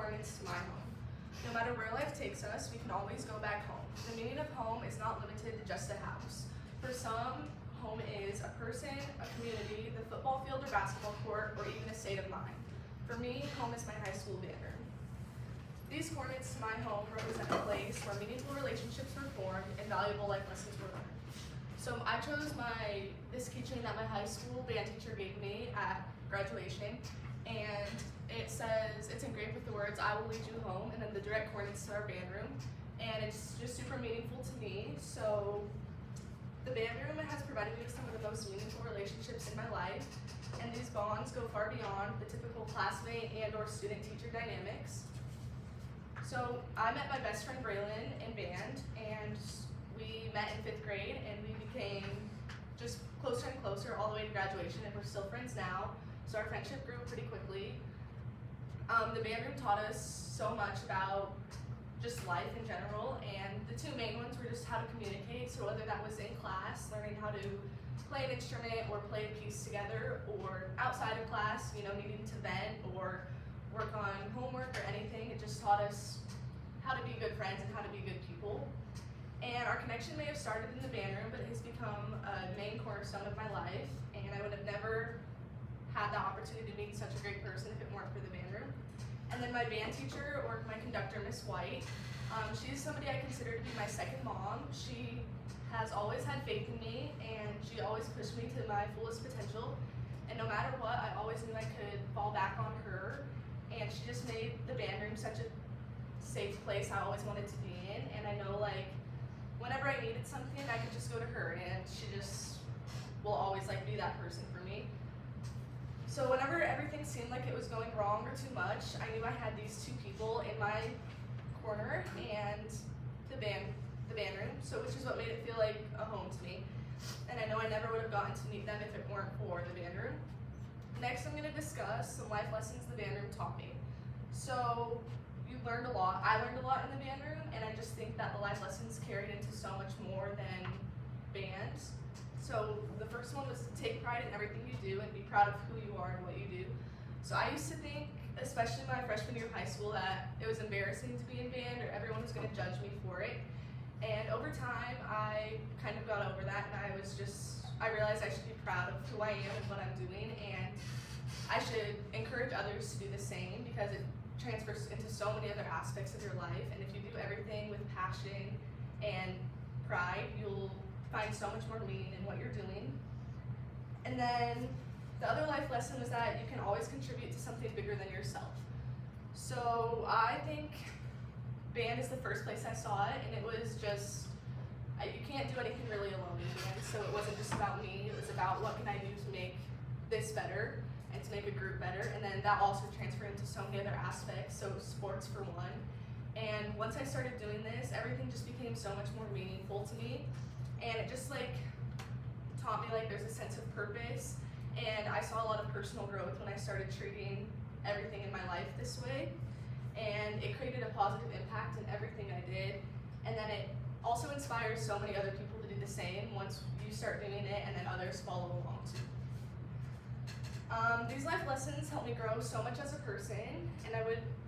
Cornets to my home. No matter where life takes us, we can always go back home. The meaning of home is not limited to just a house. For some, home is a person, a community, the football field or basketball court, or even a state of mind. For me, home is my high school band room. These Cornets to my home represent a place where meaningful relationships were formed and valuable life lessons were learned. So I chose this keychain that my high school band teacher gave me at graduation, and it says, it's engraved with the words, "I will lead you home," and then the direct coordinates to our band room, and it's just super meaningful to me. So the band room has provided me with some of the most meaningful relationships in my life, and these bonds go far beyond the typical classmate and or student-teacher dynamics. So I met my best friend Braylon in band, and we met in 5th grade, and we became just closer and closer all the way to graduation, and we're still friends now. So our friendship grew pretty quickly. The band room taught us so much about just life in general, and the two main ones were just how to communicate. So whether that was in class, learning how to play an instrument or play a piece together, or outside of class, needing to vent or work on homework or anything, it just taught us how to be good friends and how to be good people. And our connection may have started in the band room, but it has become a main cornerstone of my life, and I would have never had the opportunity to meet such a great person if it weren't for the band room. And then my band teacher, or my conductor, Miss White, she's somebody I consider to be my second mom. She has always had faith in me, and she always pushed me to my fullest potential. And no matter what, I always knew I could fall back on her, and she just made the band room such a safe place I always wanted to be in. And I know, whenever I needed something, I could just go to her, and she just will always be that person for me. So whenever everything seemed like it was going wrong or too much, I knew I had these two people in my corner and the band room, which is what made it feel like a home to me. And I know I never would have gotten to meet them if it weren't for the band room. Next, I'm going to discuss some life lessons the band room taught me. So you learned a lot. I learned a lot in the band room, and I just think that the life lessons carried into so much more than band. So the first one was to take pride in everything you do and be proud of who you are and what you do. So I used to think, especially my freshman year of high school, that it was embarrassing to be in band or everyone was going to judge me for it. And over time, I kind of got over that, and I realized I should be proud of who I am and what I'm doing, and I should encourage others to do the same, because it transfers into so many other aspects of your life. And if you do everything with passion and pride, you'll find so much more meaning in what you're doing. And then the other life lesson was that you can always contribute to something bigger than yourself. So I think band is the first place I saw it, and it was just, you can't do anything really alone in band, so it wasn't just about me, it was about what can I do to make this better and to make a group better. And then that also transferred into so many other aspects, so sports for one. And once I started doing this, everything just became so much more meaningful to me. And it just taught me there's a sense of purpose, and I saw a lot of personal growth when I started treating everything in my life this way, and it created a positive impact in everything I did. And then it also inspires so many other people to do the same once you start doing it, and then others follow along too. These life lessons helped me grow so much as a person, and I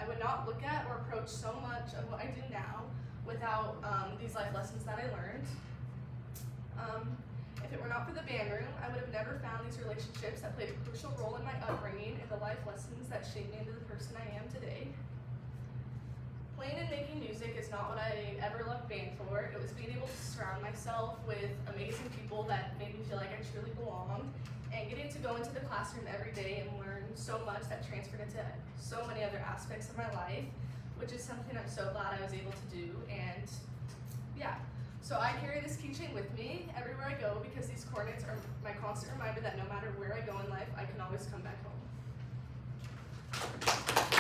would not look at or approach so much of what I do now without these life lessons that I learned. If it were not for the band room, I would have never found these relationships that played a crucial role in my upbringing and the life lessons that shaped me into the person I am today. Playing and making music is not what I ever left band for. It was being able to surround myself with amazing people that made me feel like I truly belonged, and getting to go into the classroom every day and learn so much that transferred into so many other aspects of my life, which is something I'm so glad I was able to do. And yeah. So I carry this keychain with me everywhere I go, because these Cornets are my constant reminder that no matter where I go in life, I can always come back home.